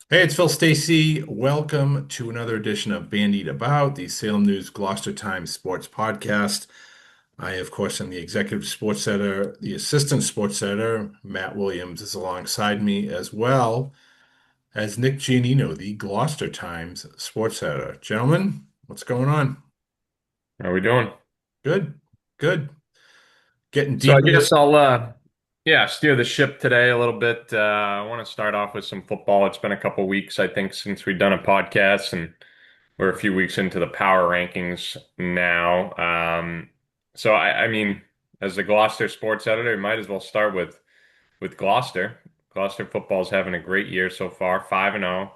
Hey, it's Phil Stacy. Welcome to another edition of Bandied About, the Salem News Gloucester Times Sports Podcast. I, of course, am the executive sports editor, the assistant sports editor. Matt Williams is alongside me, as well as Nick Giannino, the Gloucester Times sports editor. Gentlemen, what's going on? How are we doing? Good, good. Getting So I deeper. guess I'll steer the ship today a little bit. I want to start off with some football. It's been a couple weeks, I think, since we've done a podcast, and we're a few weeks into the power rankings now. So as the Gloucester sports editor, you might as well start with Gloucester. Gloucester football's having a great year so far, 5-0.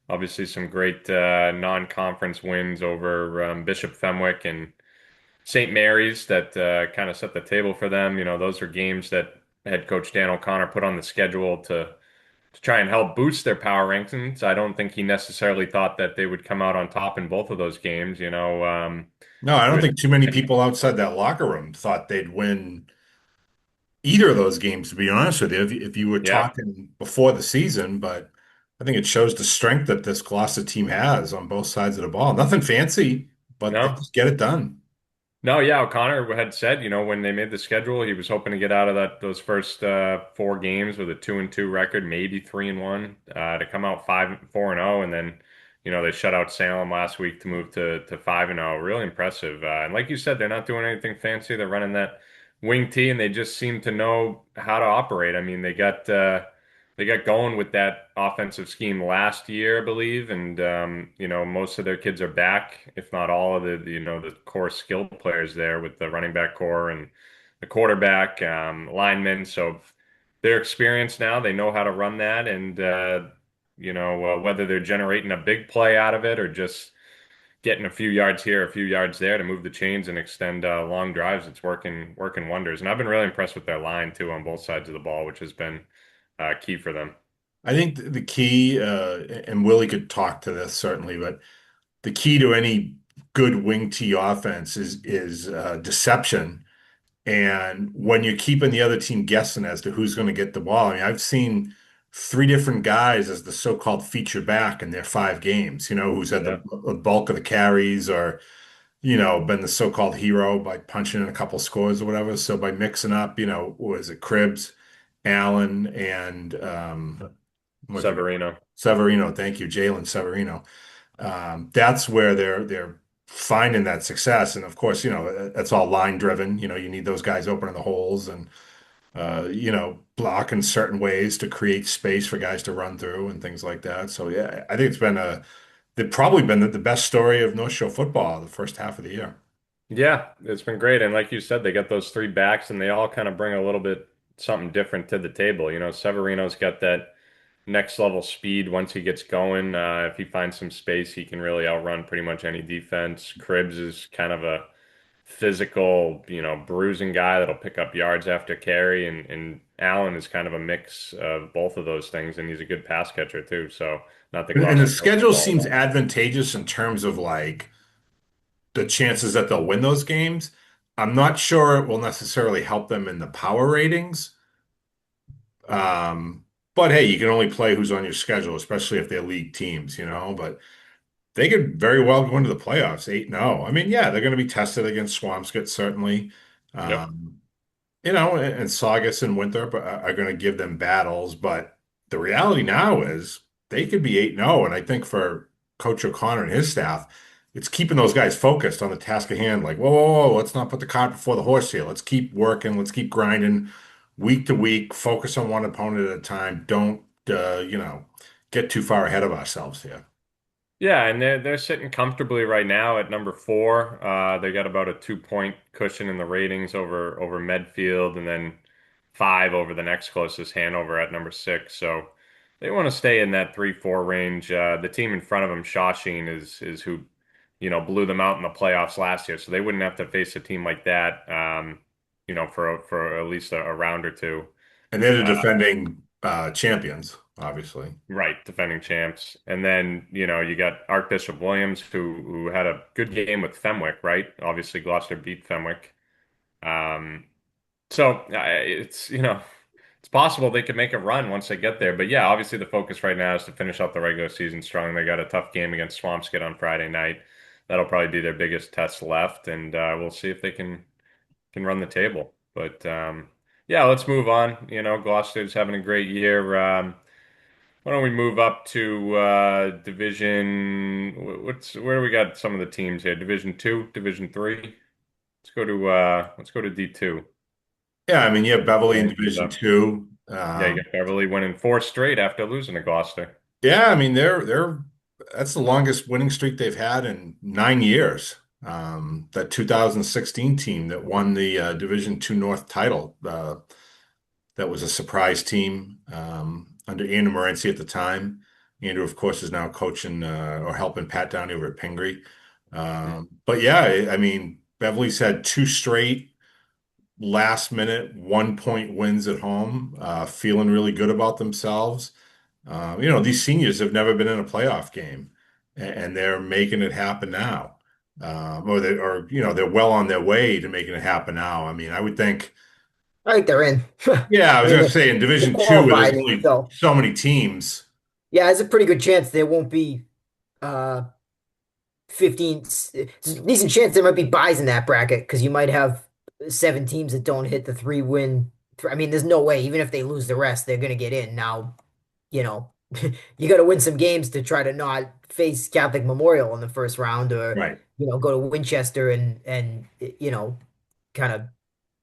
Obviously, some great non-conference wins over Bishop Fenwick and St. Mary's that kind of set the table for them. You know, those are games that head coach Dan O'Connor put on the schedule to try and help boost their power rankings. I don't think he necessarily thought that they would come out on top in both of those games. No, I don't With think too many people outside that locker room thought they'd win either of those games, to be honest with you, if you were yeah, talking before the season, but I think it shows the strength that this Gloucester team has on both sides of the ball. Nothing fancy, but they no. just get it done. No, yeah, O'Connor had said, when they made the schedule, he was hoping to get out of those first four games with a 2-2 record, maybe 3-1, to come out 5-4-0, and then, they shut out Salem last week to move to 5-0. Really impressive. And like you said, they're not doing anything fancy. They're running that wing T, and they just seem to know how to operate. I mean, they got going with that offensive scheme last year, I believe, and most of their kids are back, if not all of the core skill players there with the running back core and the quarterback, linemen. So they're experienced now. They know how to run that, and whether they're generating a big play out of it or just getting a few yards here, a few yards there to move the chains and extend long drives, it's working wonders. And I've been really impressed with their line too on both sides of the ball, which has been key for them. I think the key, and Willie could talk to this certainly, but the key to any good wing T offense is deception. And when you're keeping the other team guessing as to who's going to get the ball, I mean, I've seen three different guys as the so-called feature back in their 5 games, who's had the Yeah. bulk of the carries or, been the so-called hero by punching in a couple scores or whatever. So by mixing up, what is it, Cribbs, Allen, and what you Severino. Severino, thank you, Jalen Severino. That's where they're finding that success. And of course, that's all line driven. You need those guys opening the holes and block in certain ways to create space for guys to run through and things like that. So yeah, I think they've probably been the best story of North Shore football the first half of the year. Yeah, it's been great. And like you said, they got those three backs and they all kind of bring a little bit something different to the table. You know, Severino's got that next level speed once he gets going. If he finds some space, he can really outrun pretty much any defense. Cribbs is kind of a physical, bruising guy that'll pick up yards after carry. And Allen is kind of a mix of both of those things. And he's a good pass catcher too. So not that And the Gloucester throws the schedule ball a seems lot. advantageous in terms of like the chances that they'll win those games. I'm not sure it will necessarily help them in the power ratings. Um, but hey, you can only play who's on your schedule, especially if they're league teams. But they could very well go into the playoffs 8-0. I mean, yeah, they're going to be tested against Swampscott, certainly. Yep. Um, and Saugus and Winthrop are going to give them battles. But the reality now is they could be 8-0. And I think for Coach O'Connor and his staff, it's keeping those guys focused on the task at hand. Like, whoa, whoa, whoa, let's not put the cart before the horse here. Let's keep working. Let's keep grinding week to week. Focus on one opponent at a time. Don't, get too far ahead of ourselves here. Yeah, and they're sitting comfortably right now at number four. They got about a 2 point cushion in the ratings over Medfield, and then five over the next closest, Hanover at number six. So they want to stay in that 3-4 range. The team in front of them, Shawsheen, is who blew them out in the playoffs last year. So they wouldn't have to face a team like that, for at least a round or two. And they're the Uh, defending champions, obviously. Right, defending champs. And then, you got Archbishop Williams who had a good game with Fenwick, right? Obviously Gloucester beat Fenwick. So it's it's possible they could make a run once they get there. But yeah, obviously the focus right now is to finish out the regular season strong. They got a tough game against Swampscott on Friday night. That'll probably be their biggest test left, and we'll see if they can run the table. But yeah, let's move on. You know, Gloucester's having a great year. Why don't we move up to Division? Where do we got some of the teams here? Division two, Division three. Let's go to D2. Yeah, I mean, you have Beverly in Rankings Division up. Two. Yeah, you got Beverly winning four straight after losing to Gloucester. Yeah, I mean, they're that's the longest winning streak they've had in 9 years. That 2016 team that won the Division Two North title, that was a surprise team under Andrew Morency at the time. Andrew, of course, is now coaching or helping Pat down over at Pingree. But yeah, I mean, Beverly's had two straight last minute 1 point wins at home, feeling really good about themselves. These seniors have never been in a playoff game, and they're making it happen now. They're well on their way to making it happen now. I mean, I would think, I think they're in. yeah, I I was mean, going to say in they Division Two, where there's qualified, only so so many teams. yeah, there's a pretty good chance there won't be uh 15. It's a decent chance there might be buys in that bracket because you might have 7 teams that don't hit the 3-win. I mean, there's no way, even if they lose the rest, they're gonna get in. Now, you know, you got to win some games to try to not face Catholic Memorial in the first round, or Right. go to Winchester and kind of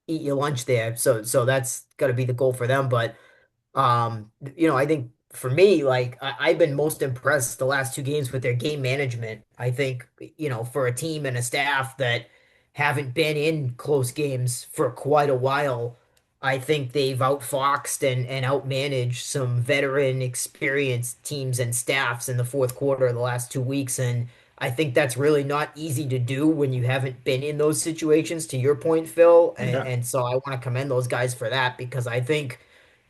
eat your lunch there. So that's got to be the goal for them. But I think for me, like I've been most impressed the last 2 games with their game management. I think, for a team and a staff that haven't been in close games for quite a while, I think they've outfoxed and outmanaged some veteran, experienced teams and staffs in the fourth quarter of the last 2 weeks. And I think that's really not easy to do when you haven't been in those situations, to your point, Phil. And, Yeah. and so I want to commend those guys for that because I think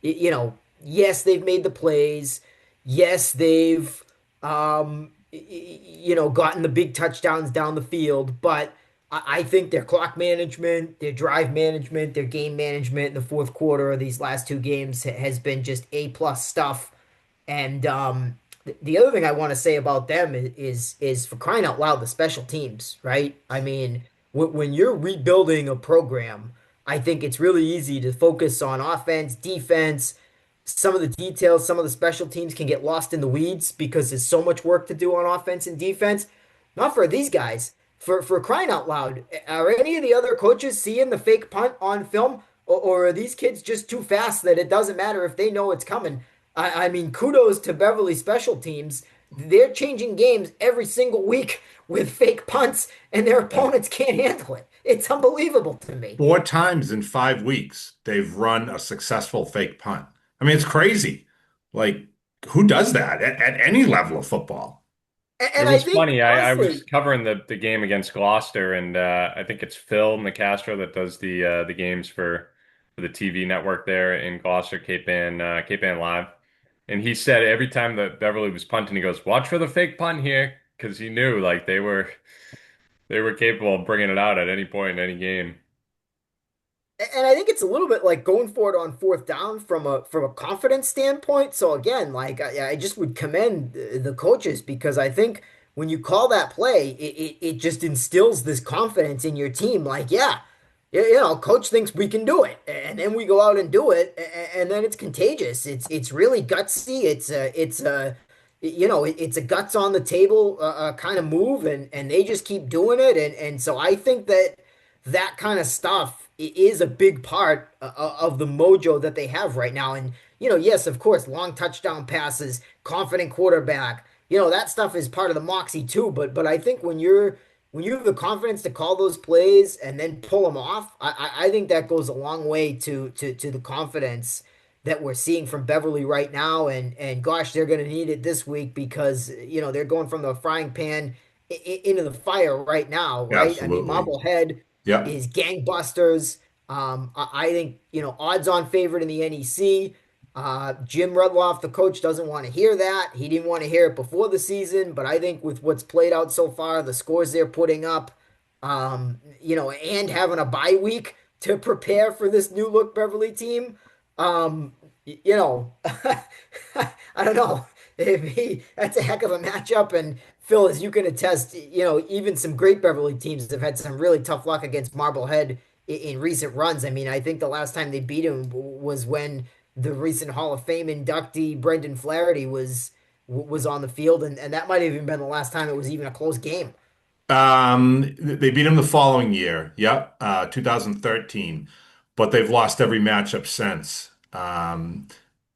yes, they've made the plays. Yes, they've, gotten the big touchdowns down the field. But I think their clock management, their drive management, their game management in the fourth quarter of these last 2 games has been just A+ stuff. And the other thing I want to say about them is for crying out loud, the special teams, right? I mean, when you're rebuilding a program, I think it's really easy to focus on offense, defense, some of the details. Some of the special teams can get lost in the weeds because there's so much work to do on offense and defense. Not for these guys. For crying out loud, are any of the other coaches seeing the fake punt on film, or are these kids just too fast that it doesn't matter if they know it's coming? I mean, kudos to Beverly special teams. They're changing games every single week with fake punts, and their opponents can't handle it. It's unbelievable to me. 4 times in 5 weeks, they've run a successful fake punt. I mean, it's crazy. Like, who does that at any level of football? It And I was think, funny. I was honestly, covering the game against Gloucester, and I think it's Phil Nicastro that does the games for the TV network there in Gloucester, Cape Ann Live. And he said every time that Beverly was punting, he goes, "Watch for the fake punt here," because he knew like they were capable of bringing it out at any point in any game. and I think it's a little bit like going for it on fourth down from a confidence standpoint. So again, like I just would commend the coaches because I think when you call that play, it just instills this confidence in your team. Like, yeah, coach thinks we can do it, and then we go out and do it, and then it's contagious. It's really gutsy. It's a guts on the table kind of move, and they just keep doing it, and so I think that kind of stuff is a big part of the mojo that they have right now. And yes, of course, long touchdown passes, confident quarterback, that stuff is part of the moxie too. But I think when you have the confidence to call those plays and then pull them off, I think that goes a long way to the confidence that we're seeing from Beverly right now. And gosh, they're going to need it this week because they're going from the frying pan into the fire right now, right? I mean, Absolutely. Marblehead Yep. is gangbusters. I think, odds on favorite in the NEC. Jim Rudloff, the coach, doesn't want to hear that. He didn't want to hear it before the season, but I think with what's played out so far, the scores they're putting up, and having a bye week to prepare for this new look Beverly team, you know, I don't know. That's a heck of a matchup. And Phil, as you can attest, even some great Beverly teams have had some really tough luck against Marblehead in recent runs. I mean, I think the last time they beat him was when the recent Hall of Fame inductee Brendan Flaherty was on the field, and that might have even been the last time it was even a close game. They beat him the following year. Yep, 2013. But they've lost every matchup since,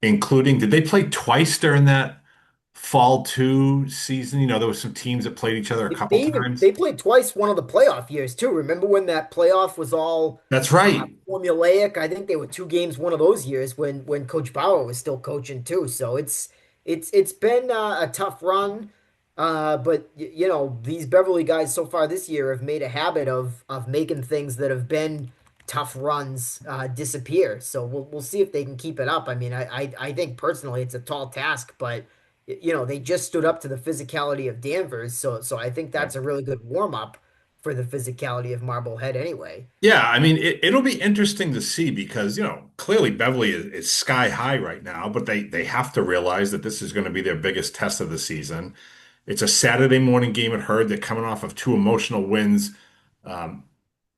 including, did they play twice during that fall two season? There was some teams that played each other a couple times. They played twice one of the playoff years too. Remember when that playoff was all That's right. formulaic? I think they were two games one of those years when Coach Bauer was still coaching too. So it's been a tough run. But these Beverly guys so far this year have made a habit of making things that have been tough runs disappear. So we'll see if they can keep it up. I mean, I think personally it's a tall task, but they just stood up to the physicality of Danvers, so I think that's a really good warm up for the physicality of Marblehead anyway. Yeah, I mean, it'll be interesting to see because, clearly Beverly is sky high right now, but they have to realize that this is going to be their biggest test of the season. It's a Saturday morning game at Herd. They're coming off of two emotional wins. Um,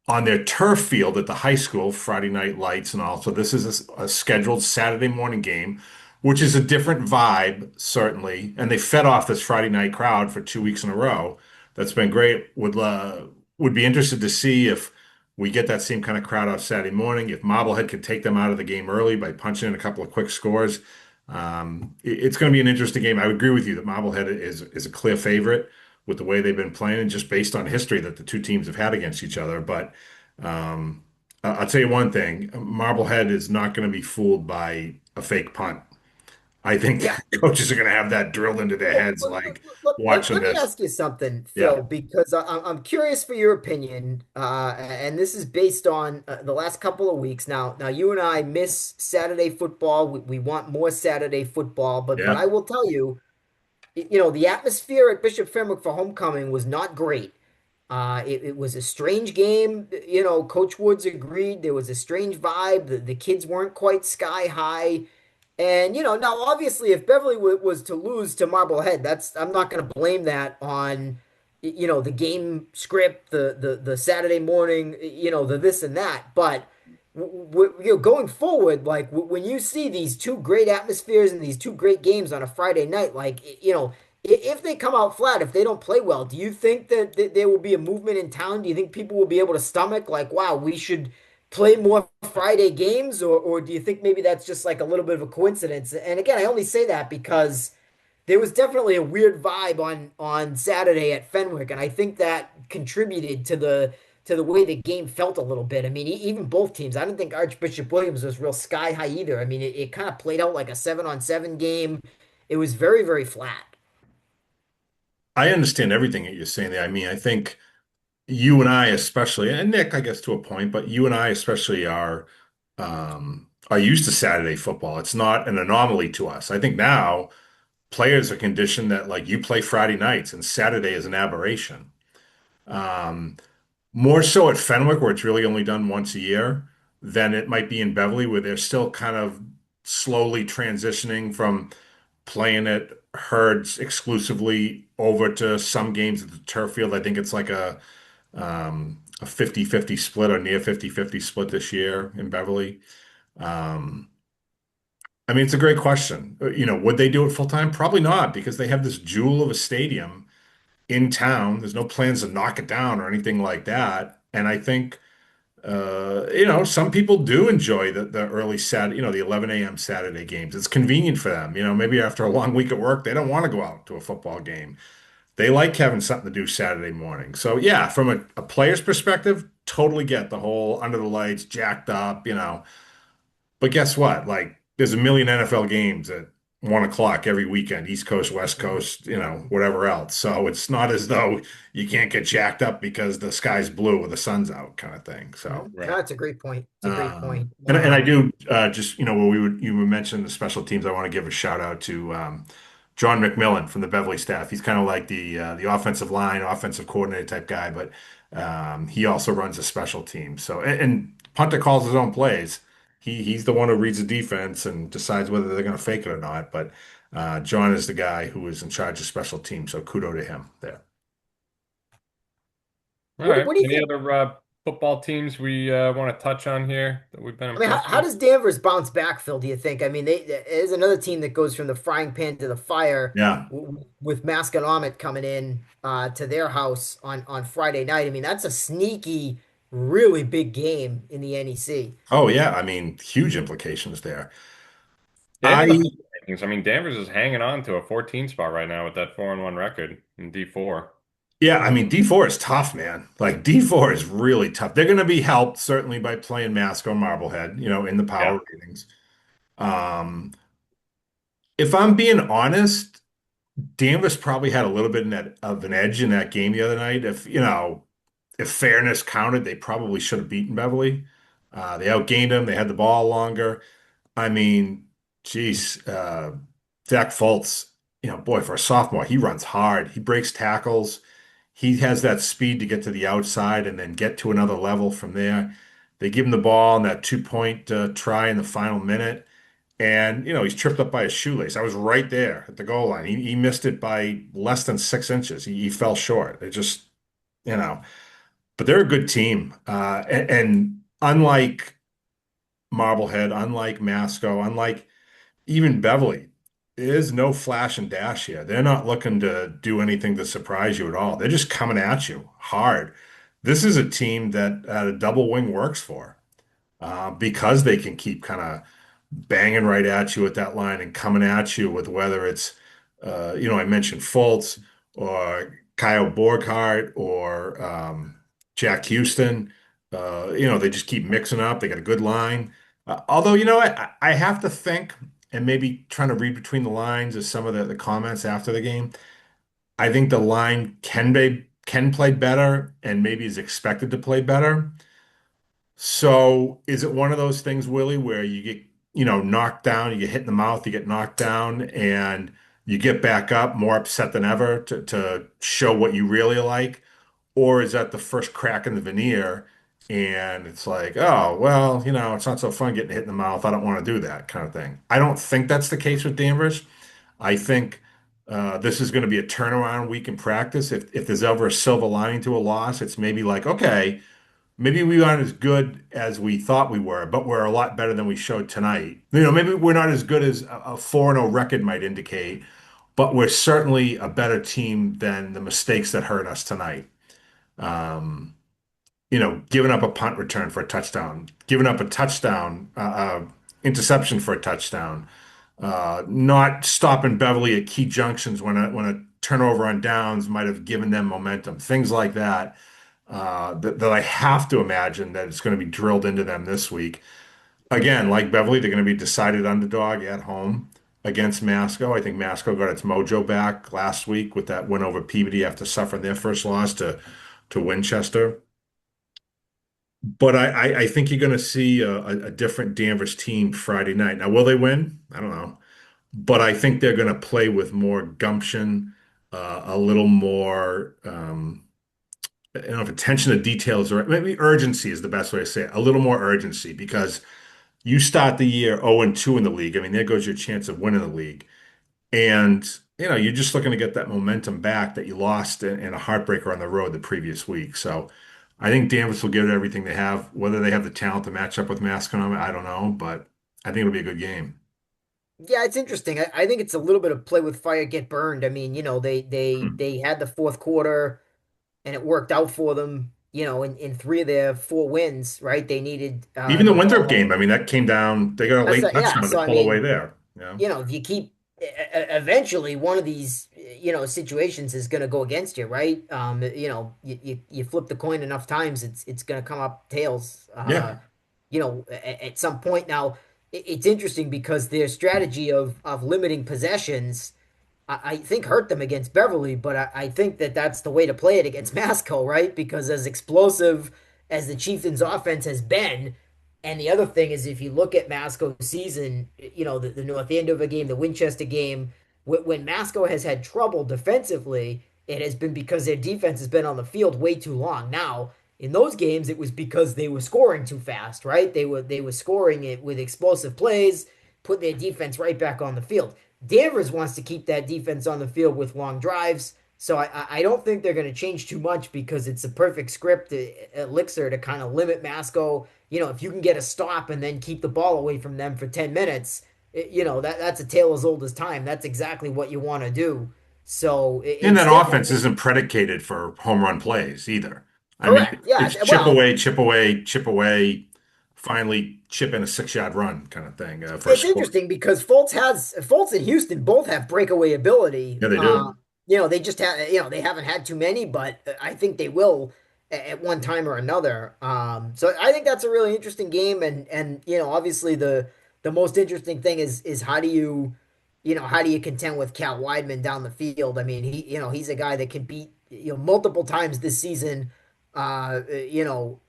on their turf field at the high school, Friday night lights and all. So this is a scheduled Saturday morning game, which is a different vibe, certainly. And they fed off this Friday night crowd for 2 weeks in a row. That's been great. Would be interested to see if we get that same kind of crowd out Saturday morning. If Marblehead could take them out of the game early by punching in a couple of quick scores. It's going to be an interesting game. I would agree with you that Marblehead is a clear favorite with the way they've been playing, and just based on history that the two teams have had against each other. But um, I'll tell you one thing: Marblehead is not going to be fooled by a fake punt. I think Yeah. coaches are going to have that drilled into their Well, heads, like watching let me this. ask you something, Yeah, Phil, because I'm curious for your opinion, and this is based on the last couple of weeks. Now you and I miss Saturday football. We want more Saturday football, but yeah. I will tell you, the atmosphere at Bishop Fenwick for homecoming was not great. It was a strange game. Coach Woods agreed there was a strange vibe. The kids weren't quite sky high. And now obviously, if Beverly was to lose to Marblehead, I'm not going to blame that on the game script, the Saturday morning, the this and that. But going forward, like when you see these two great atmospheres and these two great games on a Friday night, like if they come out flat, if they don't play well, do you think that there will be a movement in town? Do you think people will be able to stomach like, wow, we should play more Friday games, or do you think maybe that's just like a little bit of a coincidence? And again, I only say that because there was definitely a weird vibe on Saturday at Fenwick, and I think that contributed to the way the game felt a little bit. I mean, even both teams. I didn't think Archbishop Williams was real sky high either. I mean, it kind of played out like a 7-on-7 game. It was very, very flat. I understand everything that you're saying there. I mean, I think you and I especially, and Nick, I guess to a point, but you and I especially are used to Saturday football. It's not an anomaly to us. I think now players are conditioned that like you play Friday nights and Saturday is an aberration. Um, More so at Fenwick, where it's really only done once a year, than it might be in Beverly, where they're still kind of slowly transitioning from playing at Herds exclusively over to some games at the turf field. I think it's like a 50-50 split or near 50-50 split this year in Beverly. Um, I mean, it's a great question. Would they do it full time? Probably not, because they have this jewel of a stadium in town. There's no plans to knock it down or anything like that. And I think, some people do enjoy the early Saturday, the 11 a.m. Saturday games. It's convenient for them. Maybe after a long week at work, they don't want to go out to a football game. They like having something to do Saturday morning. So yeah, from a player's perspective, totally get the whole under the lights, jacked up. But guess what? Like, there's a million NFL games at 1 o'clock every weekend, East Coast, West Mhm. Coast, whatever else. So it's not as though you can't get jacked up because the sky's blue or the sun's out kind of thing. So, Mhm. No, Right. that's a great point. It's a great point. and I do just, where you were mentioning the special teams, I want to give a shout out to John McMillan from the Beverly staff. He's kind of like the offensive line, offensive coordinator type guy, but he also runs a special team. So, and Punter calls his own plays. He's the one who reads the defense and decides whether they're going to fake it or not. But John is the guy who is in charge of special teams, so kudo to him there. All right. What do you Any think? other football teams we want to touch on here that we've been I mean, impressed how with? does Danvers bounce back, Phil? Do you think? I mean, there's another team that goes from the frying pan to the fire Yeah. with Masconomet coming in to their house on Friday night. I mean, that's a sneaky, really big game in the NEC. Oh yeah. I mean, huge implications there. Yeah, and the I power rankings. I mean, Danvers is hanging on to a 14 spot right now with that 4-1 record in D4. Yeah, I mean D4 is tough, man. Like D4 is really tough. They're going to be helped certainly by playing Masco Marblehead, in the Yeah. power ratings. Um, if I'm being honest, Danvers probably had a little bit of an edge in that game the other night. If fairness counted, they probably should have beaten Beverly. They outgained them. They had the ball longer. I mean, geez, Zach Fultz, boy, for a sophomore, he runs hard. He breaks tackles. He has that speed to get to the outside and then get to another level from there. They give him the ball on that 2 point try in the final minute. And, he's tripped up by a shoelace. I was right there at the goal line. He missed it by less than 6 inches. He fell short. It just, you know, but they're a good team. And unlike Marblehead, unlike Masco, unlike even Beverly, there's no flash and dash here. They're not looking to do anything to surprise you at all. They're just coming at you hard. This is a team that a double wing works for because they can keep kind of banging right at you at that line and coming at you with whether it's, I mentioned Fultz or Kyle Borghardt or Jack Houston. They just keep mixing up. They got a good line. Although, I have to think, and maybe trying to read between the lines of some of the comments after the game, I think the line can play better and maybe is expected to play better. So is it one of those things, Willie, where you get, knocked down, you get hit in the mouth, you get knocked down, and you get back up more upset than ever to show what you really like? Or is that the first crack in the veneer and it's like, oh, well, it's not so fun getting hit in the mouth. I don't want to do that kind of thing. I don't think that's the case with Danvers. I think this is going to be a turnaround week in practice. If there's ever a silver lining to a loss, it's maybe like, okay, maybe we aren't as good as we thought we were, but we're a lot better than we showed tonight. Maybe we're not as good as a 4-0 record might indicate, but we're certainly a better team than the mistakes that hurt us tonight. Um, Giving up a punt return for a touchdown, giving up a touchdown, interception for a touchdown, not stopping Beverly at key junctions when a turnover on downs might have given them momentum, things like that that I have to imagine that it's going to be drilled into them this week. Again, like Beverly, they're going to be decided underdog at home against Masco. I think Masco got its mojo back last week with that win over Peabody after suffering their first loss to Winchester. But I think you're going to see a different Danvers team Friday night. Now, will they win? I don't know. But I think they're going to play with more gumption, a little more. I don't know if attention to details or maybe urgency is the best way to say it. A little more urgency because you start the year 0-2 in the league. I mean, there goes your chance of winning the league. And, you're just looking to get that momentum back that you lost in a heartbreaker on the road the previous week. So I think Danvers will give it everything they have. Whether they have the talent to match up with Mascon, I don't know, but I think it'll be a good game. Yeah, it's interesting. I think it's a little bit of play with fire, get burned. I mean, Hmm. they had the fourth quarter and it worked out for them, in three of their four wins, right? They needed Even the the Winthrop ball. game, I mean, that came down. They got a late Yeah. touchdown to So I pull away mean, there. if you keep eventually one of these, situations is going to go against you, right? You flip the coin enough times, it's going to come up tails. Yeah. At some point now, it's interesting because their strategy of limiting possessions. I think hurt them against Beverly, but I think that that's the way to play it against Masco, right? Because as explosive as the Chieftains offense has been, and the other thing is if you look at Masco's season, the North Andover game, the Winchester game, when Masco has had trouble defensively, it has been because their defense has been on the field way too long. Now, In those games, it was because they were scoring too fast, right? They were scoring it with explosive plays, put their defense right back on the field. Danvers wants to keep that defense on the field with long drives. So I don't think they're going to change too much because it's a perfect script elixir to kind of limit Masco. If you can get a stop and then keep the ball away from them for 10 minutes, that's a tale as old as time. That's exactly what you want to do. So And it's that offense definitely isn't predicated for home run plays either. I mean, correct. Yeah. it's chip Well, away, chip away, chip away, finally chip in a 6 yard run kind of thing for a it's score. interesting because Fultz and Houston both have breakaway ability. Yeah, they do. They just have they haven't had too many, but I think they will at one time or another. So I think that's a really interesting game, and obviously the most interesting thing is how do you contend with Cal Weidman down the field? I mean, he's a guy that can beat multiple times this season. You know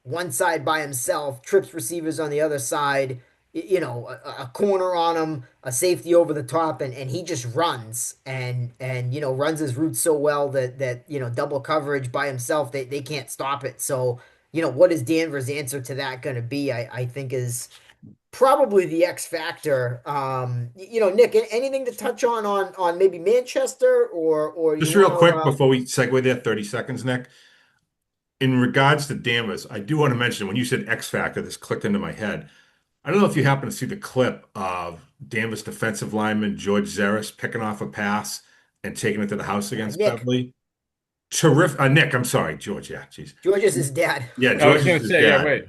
one side by himself, trips receivers on the other side, a corner on him, a safety over the top, and he just runs and runs his routes so well that double coverage by himself, they can't stop it. So, what is Danvers' answer to that going to be? I think is probably the X factor. Nick, anything to touch on maybe Manchester or you Just real want to quick before we segue there, 30 seconds, Nick. In regards to Damas, I do want to mention when you said X Factor, this clicked into my head. I don't know if you happen to see the clip of Damas defensive lineman George Zeris picking off a pass and taking it to the house against Nick? Beverly. Terrific. Nick, I'm sorry, George. Yeah, geez. George is his dad. Yeah, I George was is gonna his say, yeah, dad. wait.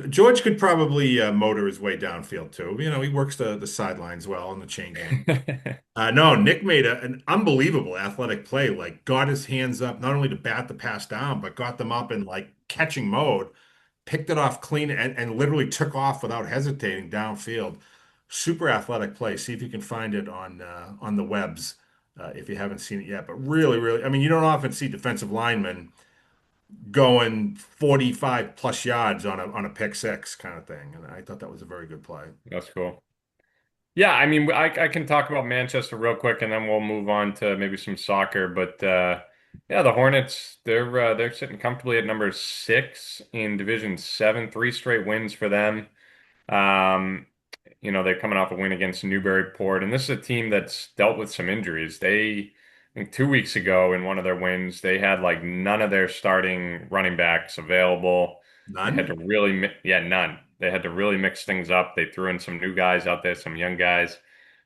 George could probably motor his way downfield too. He works the sidelines well in the chain game. No, Nick made an unbelievable athletic play. Like, got his hands up not only to bat the pass down, but got them up in like catching mode, picked it off clean, and literally took off without hesitating downfield. Super athletic play. See if you can find it on the webs if you haven't seen it yet. But really, really, I mean, you don't often see defensive linemen going 45 plus yards on a pick six kind of thing. And I thought that was a very good play. That's cool. Yeah, I mean, I can talk about Manchester real quick, and then we'll move on to maybe some soccer. But yeah, the Hornets they're sitting comfortably at number 6 in Division 7, 3 straight wins for them. Um, they're coming off a win against Newburyport, and this is a team that's dealt with some injuries. I think 2 weeks ago in one of their wins, they had like none of their starting running backs available. They had to None? yeah, none. They had to really mix things up. They threw in some new guys out there, some young guys.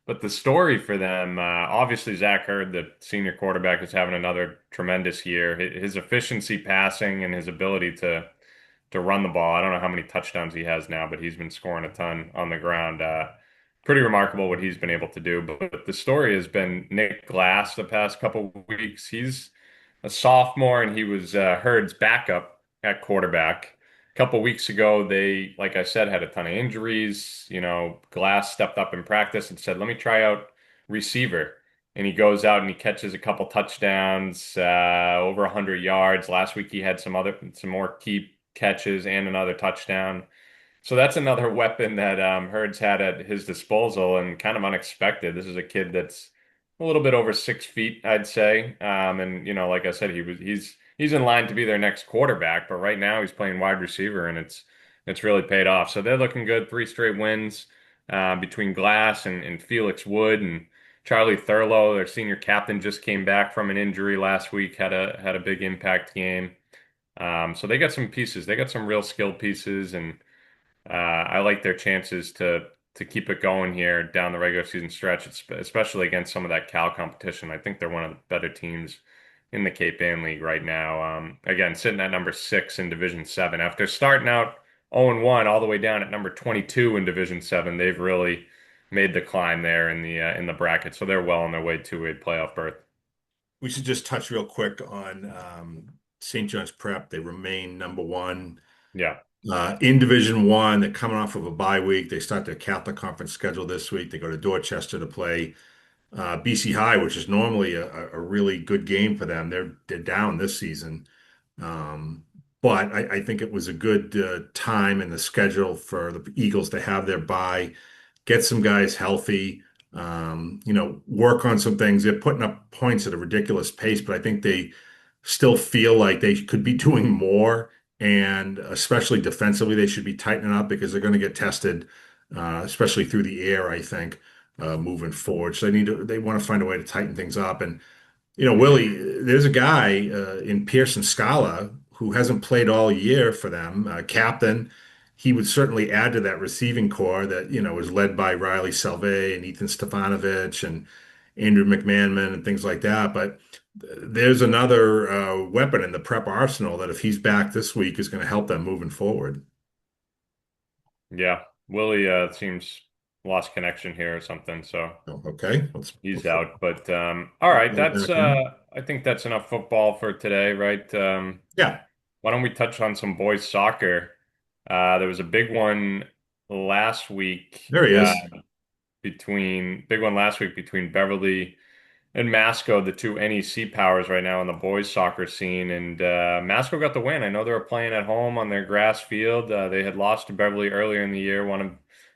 But the story for them, obviously, Zach Hurd, the senior quarterback, is having another tremendous year. His efficiency passing and his ability to run the ball. I don't know how many touchdowns he has now, but he's been scoring a ton on the ground. Pretty remarkable what he's been able to do. But the story has been Nick Glass the past couple weeks. He's a sophomore and he was Hurd's backup at quarterback. A couple weeks ago, they, like I said, had a ton of injuries. Glass stepped up in practice and said, "Let me try out receiver." And he goes out and he catches a couple touchdowns, over 100 yards. Last week he had some more key catches and another touchdown. So that's another weapon that Hurd's had at his disposal and kind of unexpected. This is a kid that's a little bit over 6 feet, I'd say. And like I said, he's in line to be their next quarterback, but right now he's playing wide receiver and it's really paid off. So they're looking good. 3 straight wins between Glass and Felix Wood and Charlie Thurlow, their senior captain, just came back from an injury last week, had a big impact game. So they got some pieces. They got some real skilled pieces, and I like their chances to keep it going here down the regular season stretch, especially against some of that Cal competition. I think they're one of the better teams in the Cape Ann League right now. Again, sitting at number 6 in Division 7 after starting out 0-1 all the way down at number 22 in Division 7. They've really made the climb there in the bracket, so they're well on their way to a playoff berth. We should just touch real quick on St. John's Prep. They remain number one Yeah, in Division One. They're coming off of a bye week. They start their Catholic Conference schedule this week. They go to Dorchester to play BC High, which is normally a really good game for them. They're down this season. Um, but I think it was a good time in the schedule for the Eagles to have their bye, get some guys healthy, work on some things. They're putting up points at a ridiculous pace, but I think they still feel like they could be doing more, and especially defensively, they should be tightening up because they're going to get tested, especially through the air, I think, moving forward. So they want to find a way to tighten things up. And Willie, there's a guy in Pearson Scala who hasn't played all year for them, captain. He would certainly add to that receiving core that, is led by Riley Salve and Ethan Stefanovich and Andrew McManaman and things like that. But there's another weapon in the prep arsenal that if he's back this week is going to help them moving forward. Yeah, Willie seems lost connection here or something, so Oh, okay, he's out. But all right, plug that's back in. I think that's enough football for today, right? Yeah, Why don't we touch on some boys soccer? There was a big one last week there he is. between Beverly and Masco, the two NEC powers right now in the boys soccer scene. And Masco got the win. I know they were playing at home on their grass field. They had lost to Beverly earlier in the year, one of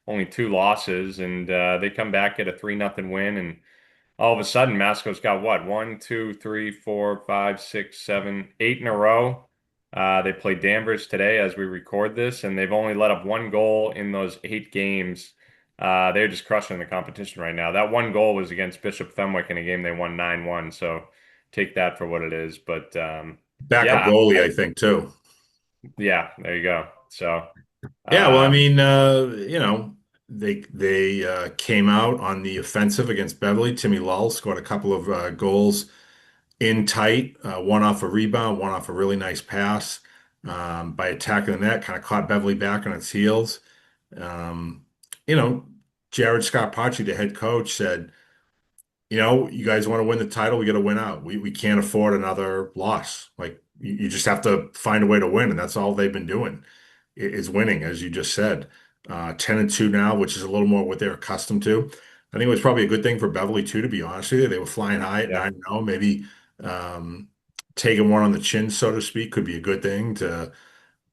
only two losses, and they come back at a 3-0 win. And all of a sudden, Masco's got what? One, two, three, four, five, six, seven, eight in a row. They play Danvers today as we record this, and they've only let up one goal in those 8 games. They're just crushing the competition right now. That one goal was against Bishop Fenwick in a game they won 9-1, so take that for what it is. But Backup yeah, goalie, I think, too. yeah, there you go. So Yeah, well, I um, mean, they came out on the offensive against Beverly. Timmy Lull scored a couple of goals in tight, one off a rebound, one off a really nice pass by attacking the net, kind of caught Beverly back on its heels. Um, you know, Jared Scott Paci, the head coach, said, you guys want to win the title, we got to win out. We can't afford another loss. Like you just have to find a way to win, and that's all they've been doing is winning, as you just said. 10-2 now, which is a little more what they're accustomed to. I think it was probably a good thing for Beverly too, to be honest with you. They were flying high at yeah. 9-0. Maybe taking one on the chin, so to speak, could be a good thing to,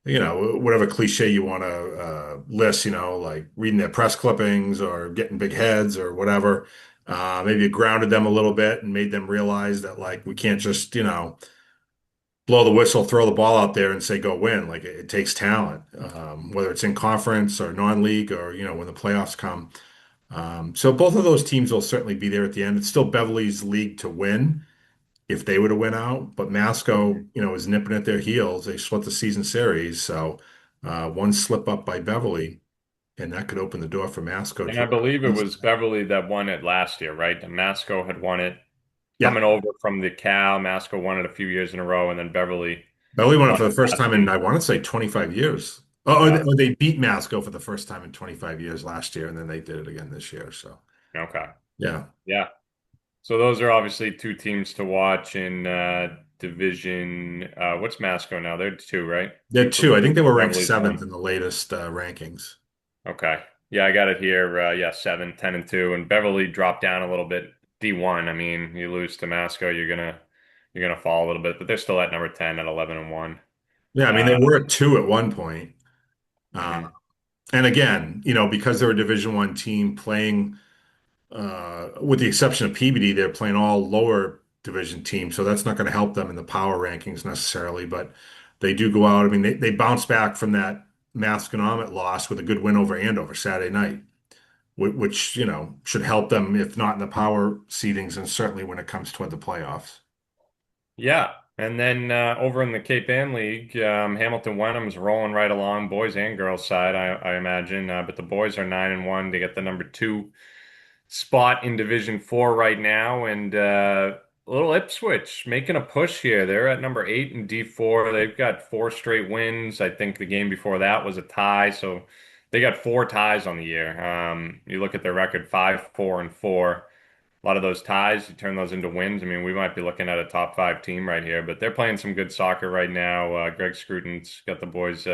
whatever cliche you want to list, like reading their press clippings or getting big heads or whatever. Maybe it grounded them a little bit and made them realize that like we can't just, blow the whistle, throw the ball out there and say go win. Like it takes talent, whether it's in conference or non-league or, when the playoffs come. So both of those teams will certainly be there at the end. It's still Beverly's league to win if they were to win out, but Masco, is nipping at their heels. They split the season series, so one slip up by Beverly, and that could open the door for Masco And to I believe it East. was Beverly that won it last year, right? Masco had won it Yeah, coming over from the Cal. Masco won it a few years in a row, and then Beverly Beverly won it won for the it first last time in, I season. want to say, 25 years. Oh, Yeah. or they beat Masco for the first time in 25 years last year, and then they did it again this year. So, Okay. yeah, Yeah. So those are obviously two teams to watch in division. What's Masco now? They're two, right? they're Two for two. I think they were ranked Beverly's seventh one. in the latest rankings. Okay. Yeah, I got it here. Yeah, 7, 10-2, and Beverly dropped down a little bit. D1. I mean, you lose to Masco, you're gonna fall a little bit, but they're still at number 10 at 11-1. Yeah, I mean, they Uh, were at two at one point. Uh, mhm. and again, because they're a Division One team playing. With the exception of PBD, they're playing all lower division teams, so that's not going to help them in the power rankings necessarily. But they do go out. I mean, they bounce back from that Masconomet loss with a good win over Andover Saturday night, which should help them, if not in the power seedings, and certainly when it comes toward the playoffs. Yeah. And then over in the Cape Ann League, Hamilton Wenham's rolling right along, boys and girls side, I imagine. But the boys are 9-1 to get the number 2 spot in Division 4 right now. And little Ipswich making a push here. They're at number 8 in D4. They've got 4 straight wins. I think the game before that was a tie. So they got 4 ties on the year. You look at their record 5-4-4. A lot of those ties, you turn those into wins. I mean, we might be looking at a top 5 team right here, but they're playing some good soccer right now. Greg Scruton's got the boys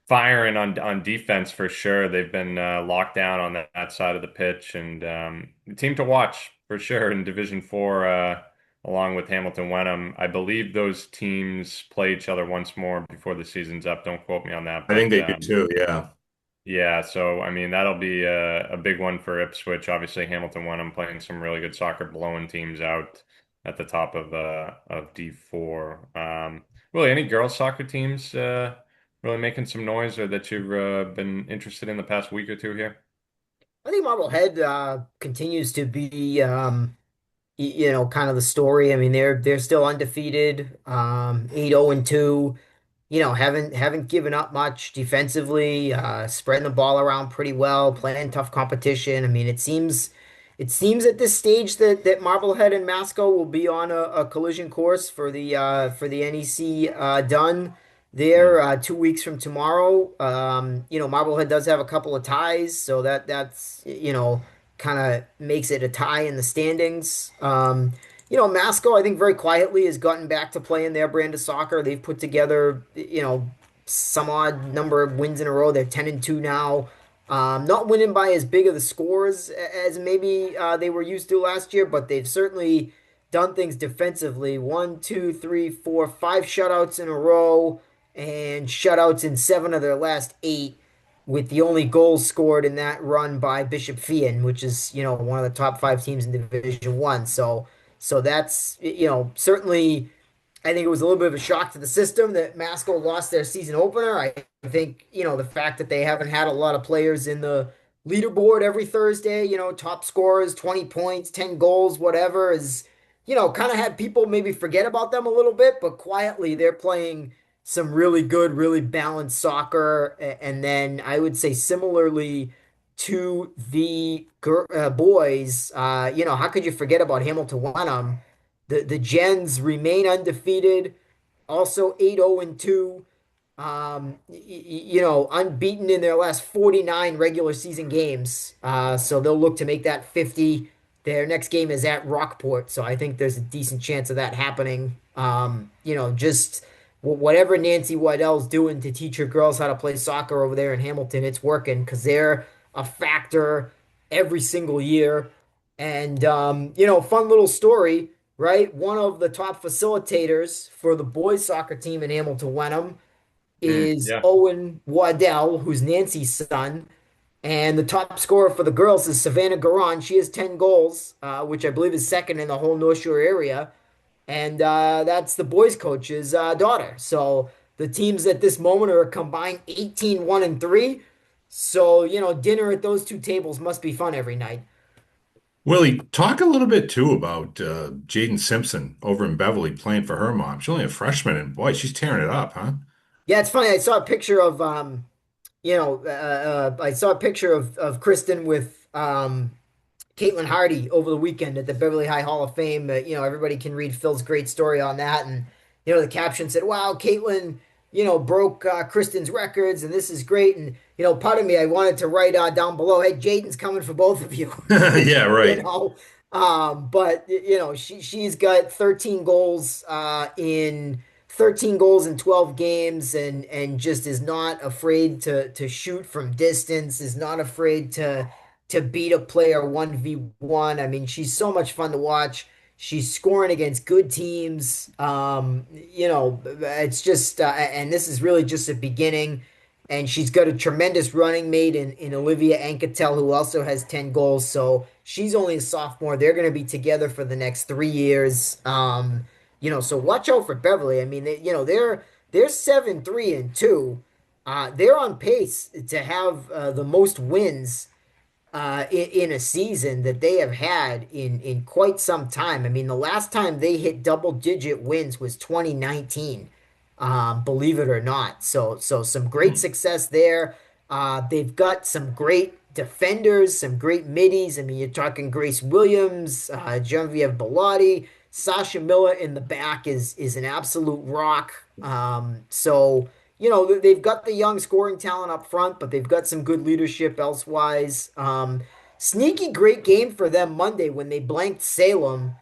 firing on defense for sure. They've been locked down on that side of the pitch, and the team to watch for sure in Division 4, along with Hamilton Wenham. I believe those teams play each other once more before the season's up. Don't quote me on that, I think but they do too. Yeah. yeah, so I mean that'll be a big one for Ipswich. Obviously, Hamilton Wenham playing some really good soccer, blowing teams out. at the top of D4. Really, any girls soccer teams really making some noise or that you've been interested in the past week or two here? I think Marblehead continues to be kind of the story. I mean, they're still undefeated, 8-0 and 2. Haven't given up much defensively, spreading the ball around pretty well, playing tough competition. I mean, it seems at this stage that Marblehead and Masco will be on a collision course for the NEC done there, 2 weeks from tomorrow. Marblehead does have a couple of ties, so that's kind of makes it a tie in the standings. Masco, I think very quietly has gotten back to playing their brand of soccer. They've put together, some odd number of wins in a row. They're 10 and 2 now. Not winning by as big of the scores as maybe they were used to last year, but they've certainly done things defensively. One, two, three, four, five shutouts in a row, and shutouts in seven of their last eight, with the only goals scored in that run by Bishop Fian, which is, one of the top five teams in Division One. So that's, certainly, I think it was a little bit of a shock to the system that Masco lost their season opener. I think, the fact that they haven't had a lot of players in the leaderboard every Thursday, top scorers, 20 points, 10 goals, whatever, is, kind of had people maybe forget about them a little bit, but quietly they're playing some really good, really balanced soccer. And then I would say similarly to the boys, how could you forget about Hamilton Wenham? The Gens remain undefeated, also 8-0 and 2. Unbeaten in their last 49 regular season games. So they'll look to make that 50. Their next game is at Rockport, so I think there's a decent chance of that happening. Just whatever Nancy Waddell's doing to teach her girls how to play soccer over there in Hamilton, it's working because they're a factor every single year. And fun little story, right? One of the top facilitators for the boys soccer team in Hamilton Wenham is Yeah. Owen Waddell, who's Nancy's son. And the top scorer for the girls is Savannah Garon. She has 10 goals, which I believe is second in the whole North Shore area. And that's the boys coach's daughter. So the teams at this moment are a combined 18-1 and 3. So, dinner at those two tables must be fun every night. Willie, talk a little bit too about Jaden Simpson over in Beverly playing for her mom. She's only a freshman, and boy, she's tearing it up, huh? Yeah, it's funny. I saw a picture of I saw a picture of Kristen with Caitlin Hardy over the weekend at the Beverly High Hall of Fame. Everybody can read Phil's great story on that. And, the caption said, wow, Caitlin, broke Kristen's records and this is great. And, part of me, I wanted to write down below, hey, Jaden's coming for both of you. Yeah, you right. know, but, she's got 13 goals in 12 games, and just is not afraid to shoot from distance, is not afraid to beat a player 1v1. I mean, she's so much fun to watch. She's scoring against good teams. It's just, and this is really just a beginning. And she's got a tremendous running mate in Olivia Anketel, who also has 10 goals. So she's only a sophomore. They're going to be together for the next 3 years. So watch out for Beverly. I mean, they're 7-3 and 2. They're on pace to have the most wins in a season that they have had in quite some time. I mean, the last time they hit double digit wins was 2019, believe it or not. So some great Hmm. success there. They've got some great defenders, some great middies. I mean, you're talking Grace Williams, Genevieve Bellotti, Sasha Miller in the back is an absolute rock. They've got the young scoring talent up front, but they've got some good leadership elsewise. Sneaky great game for them Monday when they blanked Salem.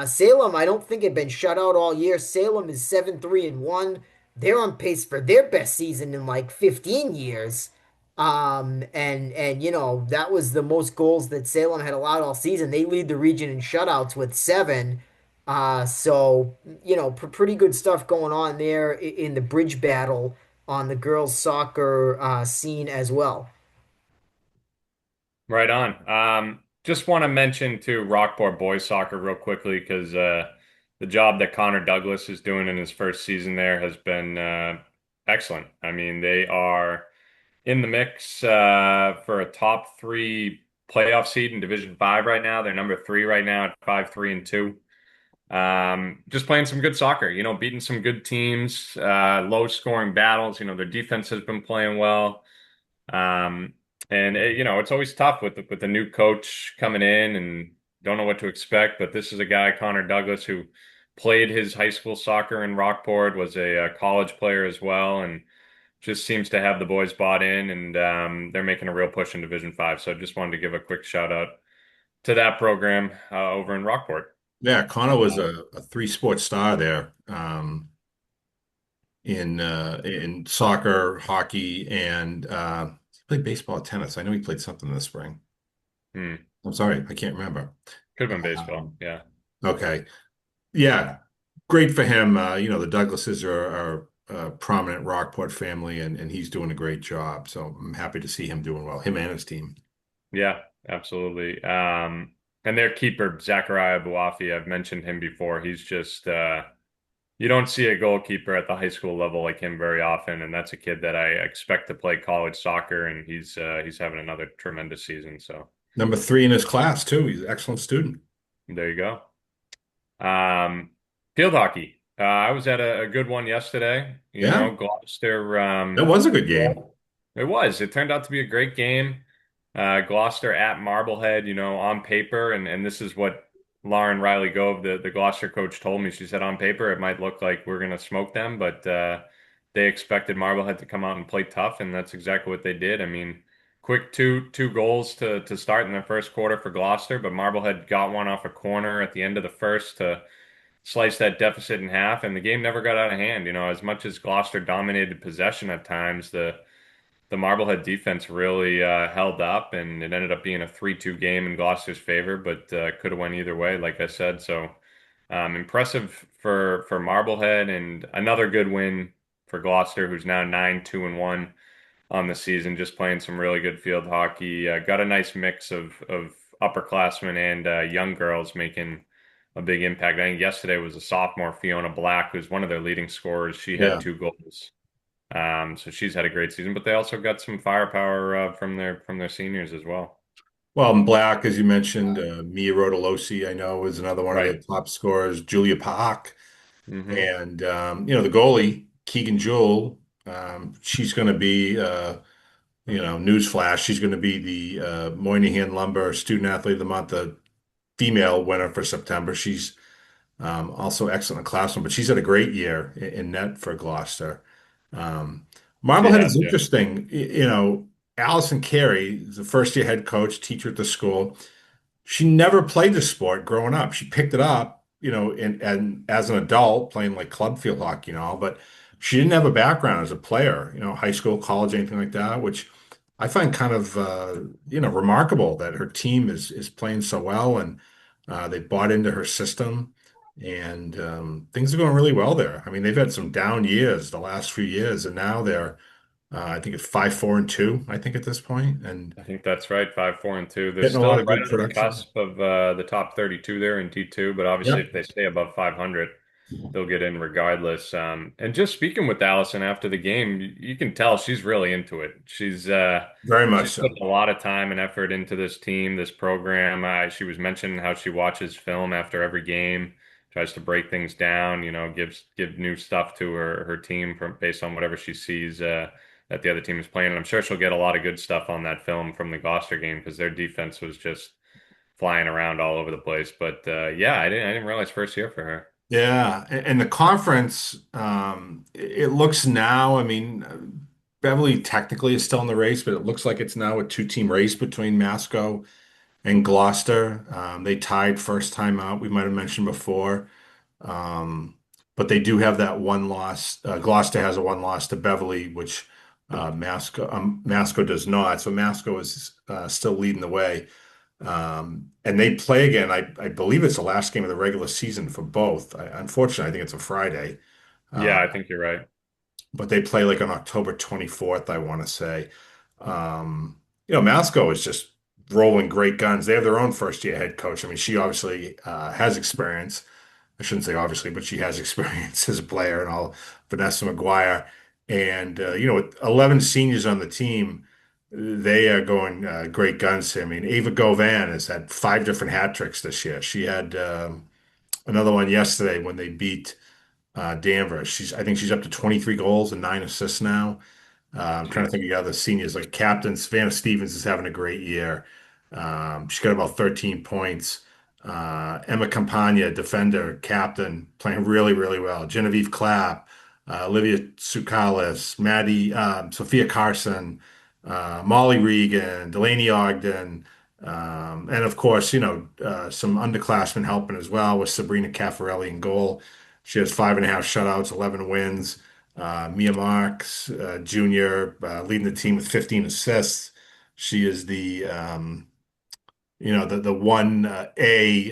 Salem, I don't think had been shut out all year. Salem is 7-3 and 1. They're on pace for their best season in like 15 years. And that was the most goals that Salem had allowed all season. They lead the region in shutouts with 7. Pretty good stuff going on there in the bridge battle on the girls' soccer scene as well. Right on. Just want to mention too Rockport boys soccer real quickly because the job that Connor Douglas is doing in his first season there has been excellent. I mean, they are in the mix for a top three playoff seed in Division Five right now. They're number three right now at 5-3-2. Just playing some good soccer, beating some good teams, low scoring battles. Their defense has been playing well. Um, and it's always tough with the new coach coming in and don't know what to expect. But this is a guy, Connor Douglas, who played his high school soccer in Rockport, was a college player as well, and just seems to have the boys bought in, and they're making a real push in Division Five. So just wanted to give a quick shout out to that program over in Rockport. Yeah, Connor was a three-sport star there, in soccer, hockey, and he played baseball, tennis. I know he played something in the spring. Hmm. I'm sorry, I can't remember. Could have been baseball. Um, Yeah. okay, yeah, great for him. The Douglases are a prominent Rockport family, and he's doing a great job. So I'm happy to see him doing well, him and his team. Yeah, absolutely. And their keeper, Zachariah Buafi, I've mentioned him before. He's just you don't see a goalkeeper at the high school level like him very often, and that's a kid that I expect to play college soccer, and he's having another tremendous season. So Number three in his class too. He's an excellent student. there you go. Field hockey. I was at a good one yesterday. Yeah, Gloucester. that was a good game. It was. It turned out to be a great game. Gloucester at Marblehead, on paper, and this is what Lauren Riley Gove, the Gloucester coach, told me. She said on paper it might look like we're going to smoke them, but they expected Marblehead to come out and play tough, and that's exactly what they did. I mean, quick two goals to start in the first quarter for Gloucester, but Marblehead got one off a corner at the end of the first to slice that deficit in half, and the game never got out of hand. As much as Gloucester dominated possession at times, the Marblehead defense really held up, and it ended up being a 3-2 game in Gloucester's favor, but could have went either way, like I said. So impressive for Marblehead, and another good win for Gloucester, who's now 9-2-1 on the season, just playing some really good field hockey. Got a nice mix of upperclassmen and young girls making a big impact. I think yesterday was a sophomore, Fiona Black, who's one of their leading scorers. She had Yeah. 2 goals. So she's had a great season, but they also got some firepower from their seniors as well. Well, in Black, as you mentioned, Mia Rodolosi, I know, is another one of the Right. top scorers. Julia Paak, Hmm. and the goalie Keegan Jewell. She's going to be, newsflash. She's going to be the Moynihan Lumber Student Athlete of the Month, the female winner for September. She's also excellent in classroom, but she's had a great year in net for Gloucester. Um, She Marblehead is has, yeah. interesting. Allison Carey is the first year head coach, teacher at the school. She never played the sport growing up. She picked it up, and as an adult playing like club field hockey and all, but she didn't have a background as a player, high school, college, anything like that, which I find kind of remarkable that her team is playing so well, and they bought into her system, and things are going really well there. I mean, they've had some down years the last few years, and now they're I think it's 5-4-2, I think at this point, and I think that's right. 5-4-2. They're getting a lot still of right good on the production. cusp of the top 32 there in D2, but obviously if Yep, they stay above 500, they'll get in regardless. And just speaking with Allison after the game, you can tell she's really into it. very much She's put so. a lot of time and effort into this team, this program. She was mentioning how she watches film after every game, tries to break things down, give new stuff to her team from based on whatever she sees that the other team is playing. And I'm sure she'll get a lot of good stuff on that film from the Gloucester game because their defense was just flying around all over the place. But yeah, I didn't realize first year for her. Yeah, and the conference, it looks now, I mean, Beverly technically is still in the race, but it looks like it's now a two-team race between Masco and Gloucester. They tied first time out, we might have mentioned before. Um, but they do have that one loss. Gloucester has a one loss to Beverly, which Masco does not. So Masco is still leading the way. And they play again. I believe it's the last game of the regular season for both. Unfortunately, I think it's a Friday. Yeah, I Um, think you're right. but they play like on October 24th, I want to say. Masco is just rolling great guns. They have their own first year head coach. I mean, she obviously has experience. I shouldn't say obviously, but she has experience as a player and all. Vanessa McGuire, and with 11 seniors on the team, they are going great guns. I mean, Ava Govan has had 5 different hat tricks this year. She had another one yesterday when they beat Danvers. I think she's up to 23 goals and 9 assists now. I'm trying to Jeez. think of the other seniors like Captain Savannah Stevens is having a great year. She's got about 13 points. Emma Campagna, defender, captain, playing really, really well. Genevieve Clapp, Olivia Tsoukalis, Maddie, Sophia Carson, Molly Regan, Delaney Ogden, and of course, some underclassmen helping as well with Sabrina Caffarelli in goal. She has 5.5 shutouts, 11 wins. Mia Marks, Jr., leading the team with 15 assists. She is the one A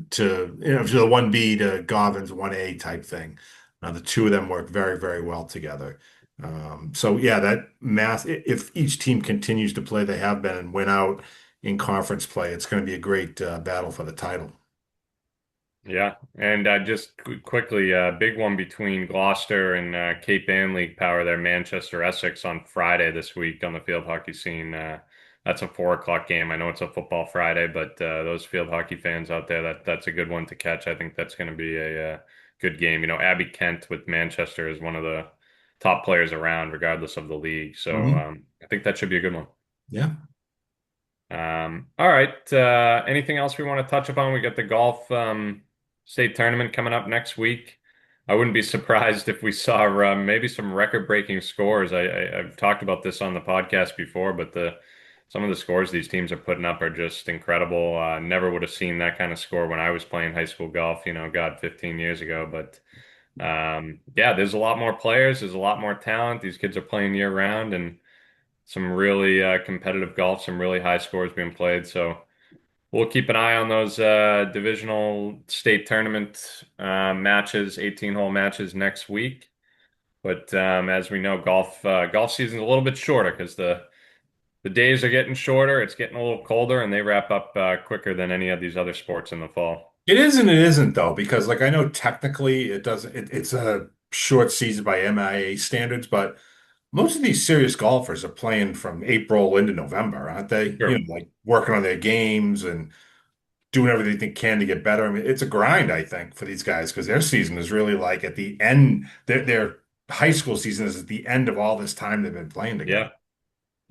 to the one B to Govin's one A type thing. The two of them work very, very well together. So yeah, that math. If each team continues to play, they have been and win out in conference play, it's going to be a great battle for the title. Yeah, and just quickly, big one between Gloucester and Cape Ann League Power there, Manchester Essex on Friday this week on the field hockey scene. That's a 4 o'clock game. I know it's a football Friday, but those field hockey fans out there, that's a good one to catch. I think that's going to be a good game. Abby Kent with Manchester is one of the top players around, regardless of the league. So Hmm. I think that should be a good one. Yeah. All right. Anything else we want to touch upon? We got the golf state tournament coming up next week. I wouldn't be surprised if we saw maybe some record-breaking scores. I've talked about this on the podcast before, but the some of the scores these teams are putting up are just incredible. Never would have seen that kind of score when I was playing high school golf, God, 15 years ago. But yeah, there's a lot more players. There's a lot more talent. These kids are playing year round, and some really competitive golf, some really high scores being played. So we'll keep an eye on those divisional state tournament matches, 18-hole matches next week. But as we know, golf season's a little bit shorter because the days are getting shorter. It's getting a little colder, and they wrap up quicker than any of these other sports in the fall. It is and it isn't though, because like I know technically it doesn't. It's a short season by MIA standards, but most of these serious golfers are playing from April into November, aren't they? Sure. Like working on their games and doing everything they can to get better. I mean, it's a grind, I think, for these guys because their season is really like at the end. Their high school season is at the end of all this time they've been playing together. Yeah.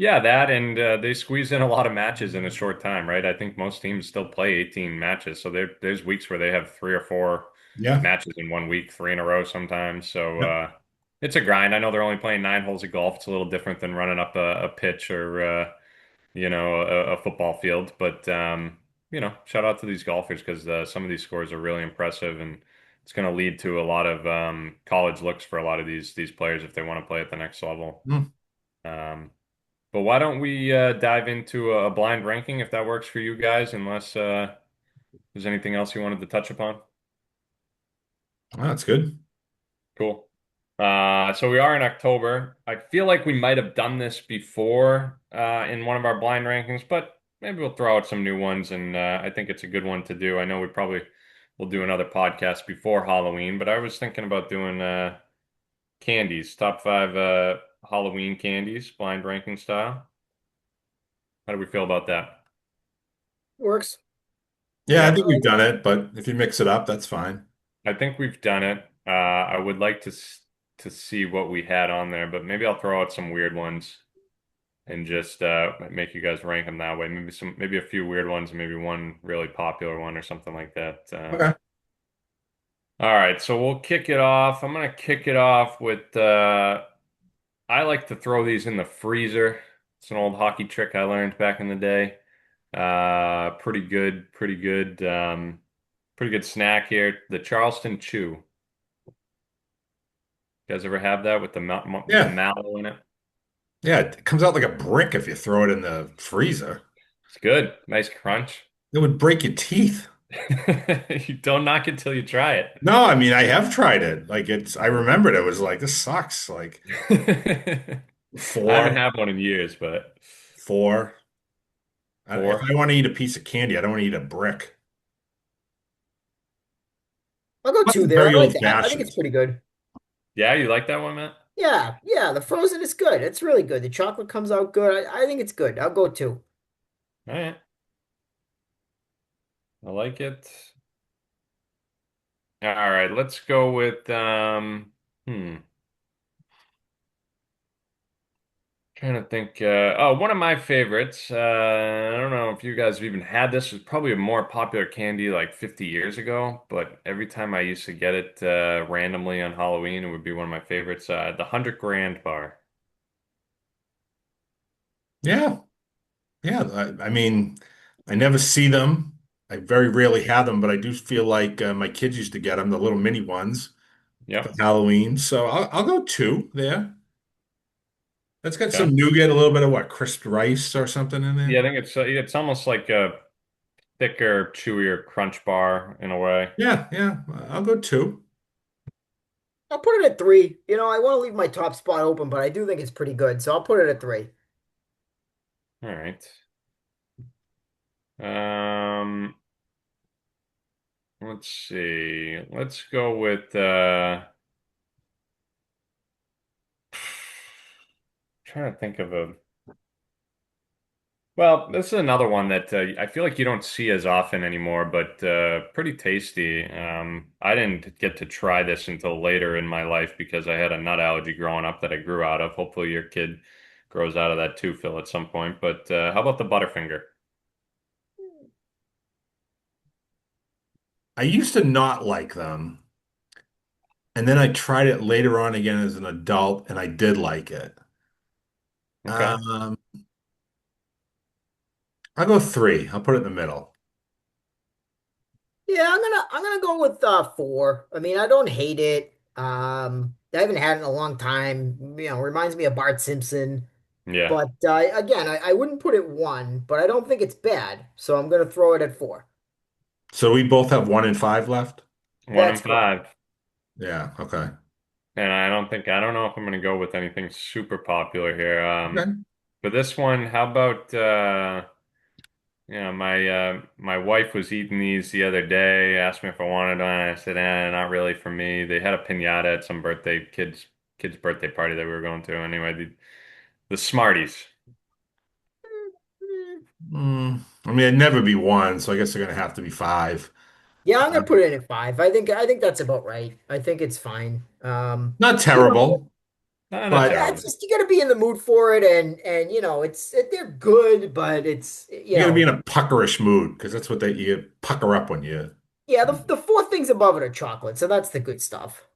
Yeah, that and they squeeze in a lot of matches in a short time, right? I think most teams still play 18 matches. So there's weeks where they have 3 or 4 Yeah. matches in one week, 3 in a row sometimes. So Yep. it's a grind. I know they're only playing 9 holes of golf. It's a little different than running up a pitch or a football field. But shout out to these golfers because some of these scores are really impressive, and it's going to lead to a lot of college looks for a lot of these players if they want to play at the next level. Hmm. Um, but why don't we dive into a blind ranking if that works for you guys, unless there's anything else you wanted to touch upon? Oh, that's good. Cool. So we are in October. I feel like we might have done this before in one of our blind rankings, but maybe we'll throw out some new ones, and I think it's a good one to do. I know we probably will do another podcast before Halloween, but I was thinking about doing candies, top 5 Halloween candies, blind ranking style. How do we feel about that? Works. Yeah, I Yeah. think we've done it, but if you mix it up, that's fine. I think we've done it. I would like to see what we had on there, but maybe I'll throw out some weird ones and just make you guys rank them that way. Maybe a few weird ones, and maybe one really popular one or something like that. Okay. All right, so we'll kick it off. I'm gonna kick it off with I like to throw these in the freezer. It's an old hockey trick I learned back in the day. Pretty good, pretty good, pretty good snack here. The Charleston Chew. You guys ever have that with the Yeah. mallow in it? Yeah, it comes out like a brick if you throw it in the freezer. It's good. Nice crunch. It would break your teeth. You don't knock it till you try it. No, I mean, I have tried it. I remembered it was like, this sucks. Like I haven't four, had one in years, but four. If four. I want to eat a piece of candy, I don't want to eat a brick. I'll go Plus, two it's there. very I like old that. I think fashioned. it's pretty good. Yeah, you like that one, Matt? Yeah, yeah. The frozen is good. It's really good. The chocolate comes out good. I think it's good. I'll go two. All right. I like it. All right, let's go with trying to think. One of my favorites. I don't know if you guys have even had this. It was probably a more popular candy like 50 years ago, but every time I used to get it randomly on Halloween, it would be one of my favorites. The 100 grand bar. Yeah, yeah. I mean, I never see them. I very rarely have them, but I do feel like my kids used to get them, the little mini ones for Yep. Halloween. So I'll go two there. That's got Okay. some nougat, a little bit of what, crisped rice or something in Yeah, there. I think it's almost like a thicker, chewier crunch bar in a way. Yeah, yeah. I'll go two. I'll put it at three. I want to leave my top spot open, but I do think it's pretty good, so I'll put it at three. All right. Um, let's see. Let's go with trying to think of a well, this is another one that I feel like you don't see as often anymore, but pretty tasty. I didn't get to try this until later in my life because I had a nut allergy growing up that I grew out of. Hopefully, your kid grows out of that too, Phil, at some point. But how about the Butterfinger? I used to not like them, and then I tried it later on again as an adult, and I did like it. Okay. Um, I'll go three. I'll put it in the middle. Yeah, I'm gonna go with four. I mean, I don't hate it. I haven't had it in a long time. Reminds me of Bart Simpson. Yeah. But again, I wouldn't put it one, but I don't think it's bad. So I'm gonna throw it at four. So we both have one and five left? One That's and correct. five. Yeah, okay. And I don't know if I'm going to go with anything super popular here. Okay. For this one, how about my wife was eating these the other day, asked me if I wanted one. I said, not really for me. They had a piñata at some kid's birthday party that we were going to. Anyway, the Smarties. I mean, it'd never be one, so I guess they're gonna have to be five. Yeah, I'm gonna put Um, it in at five. I think that's about right. I think it's fine. Not You know, terrible, Not but yeah, it's terrible. just you gotta be in the mood for it, and they're good, but it's you gotta be in a puckerish mood because that's what you pucker up when you. yeah, the four things above it are chocolate, so that's the good stuff.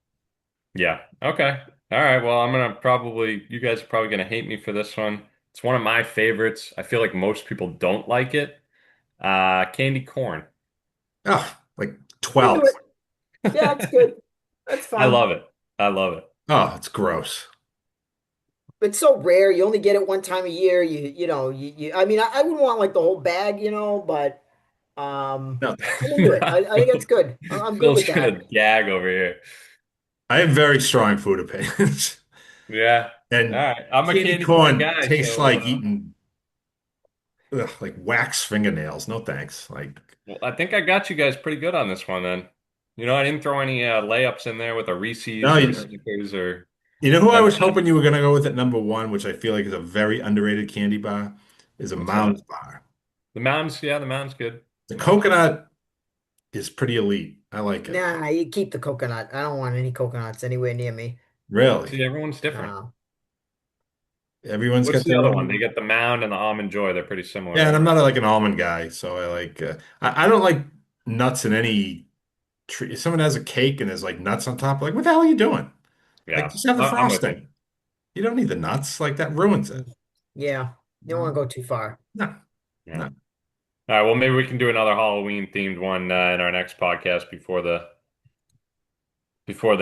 Yeah. Okay. All right. Well, you guys are probably gonna hate me for this one. It's one of my favorites. I feel like most people don't like it. Candy corn. Oh, like I'm into 12. it. Yeah, it's good. That's I fine. love it. I love it. Oh, it's gross. It's so rare. You only get it one time a year. I mean, I wouldn't want like the whole bag, but No. I'm into it. I think it's good. I'm good Phil's with gonna that. gag over here. I have very strong food opinions. Yeah. All And right. I'm a candy candy corn corn guy, tastes so like eating like wax fingernails. No thanks. Like, well, I think I got you guys pretty good on this one then. I didn't throw any layups in there with a no, Reese's or Snickers or you know who I none of was that. hoping you were going to go with at number one, which I feel like is a very underrated candy bar, is a What's that? Mounds bar. The mountain's good. The Mountain's good. coconut is pretty elite. I like it. Nah, you keep the coconut. I don't want any coconuts anywhere near me. Really. See, everyone's different. No. Everyone's What's got the their other one? They own. get the Mound and the Almond Joy. They're pretty similar, Yeah, and right? I'm not like an almond guy, so I like. I don't like nuts in any treat. If someone has a cake and there's like nuts on top, like what the hell are you doing? Like Yeah, just have the I'm with you. frosting. You don't need the nuts. Like that ruins it. Yeah. You don't want to go too far. No, Yeah. no. All right. Well, maybe we can do another Halloween themed one in our next podcast before the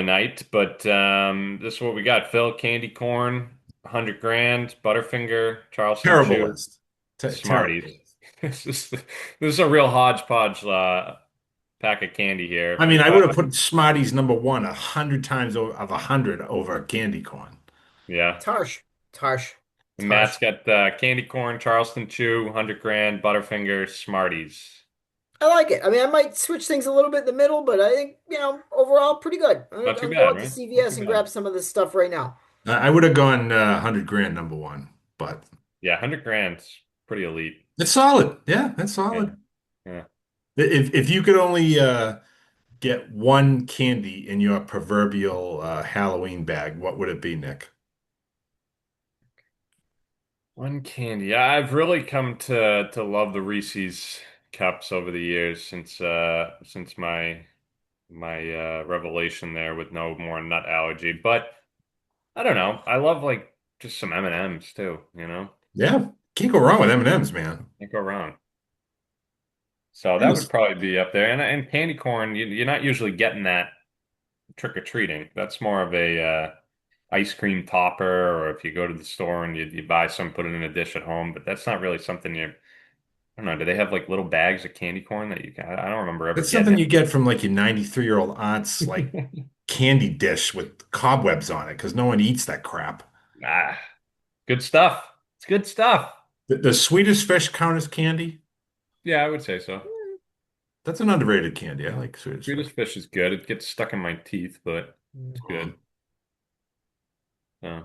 night. But this is what we got: Phil, candy corn, 100 grand, Butterfinger, Charleston Terrible Chew, list. Terrible Smarties. list. This is a real hodgepodge pack of candy here. I mean, I But would have put Smarties number one 100 times of 100 over candy corn. yeah, It's harsh. It's harsh. It's and Matt's harsh. got candy corn, Charleston Chew, 100 grand, Butterfinger, Smarties. I like it. I mean, I might switch things a little bit in the middle, but I think, overall pretty good. Not I'm too gonna go bad, out to right? Not CVS too and bad. grab some of this stuff right now. I would have gone 100 grand number one, but Yeah, 100 grand's pretty elite. it's solid. Yeah, it's Yeah. solid. Yeah. If you could only get one candy in your proverbial Halloween bag, what would it be, Nick? One candy. I've really come to love the Reese's cups over the years since my revelation there with no more nut allergy. But I don't know. I love like just some M&Ms too, you know? Yeah, can't go wrong with M&Ms, man. Can't go wrong. So And that would this- probably be up there. And candy corn, you're not usually getting that trick or treating. That's more of a ice cream topper, or if you go to the store and you buy some, put it in a dish at home. But that's not really something I don't know. Do they have like little bags of candy corn that you can? I don't remember ever That's getting something you get from like your 93-year-old aunt's like it. candy dish with cobwebs on it because no one eats that crap. Ah, good stuff. It's good stuff. The Swedish fish count as candy? Yeah, I would say so. That's an underrated candy. I like Swedish fish. Swedish fish is good. It gets stuck in my teeth, but it's Mm. good. Uh,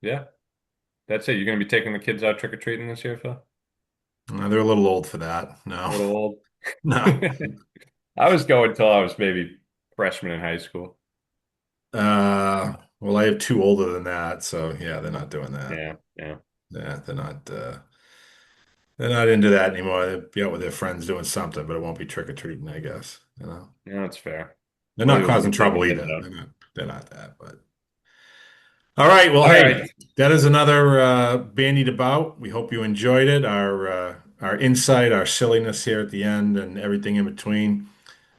yeah, that's it. You're gonna be taking the kids out trick-or-treating this year, Phil? They're a little old for that. A No, little old. no. I was going till I was maybe freshman in high school. Well, I have two older than that, so yeah, they're not doing that. Yeah, yeah. Yeah, they're not into that anymore. They'll be out with their friends doing something, but it won't be trick-or-treating, I guess. Yeah, that's fair. They're Well, not you'll causing be taking trouble kids either. out. They're not that, but all right. Well, All hey, right. that is another bandied about. We hope you enjoyed it. Our insight, our silliness here at the end, and everything in between.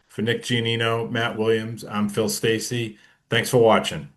For Nick Giannino, Matt Williams, I'm Phil Stacy. Thanks for watching.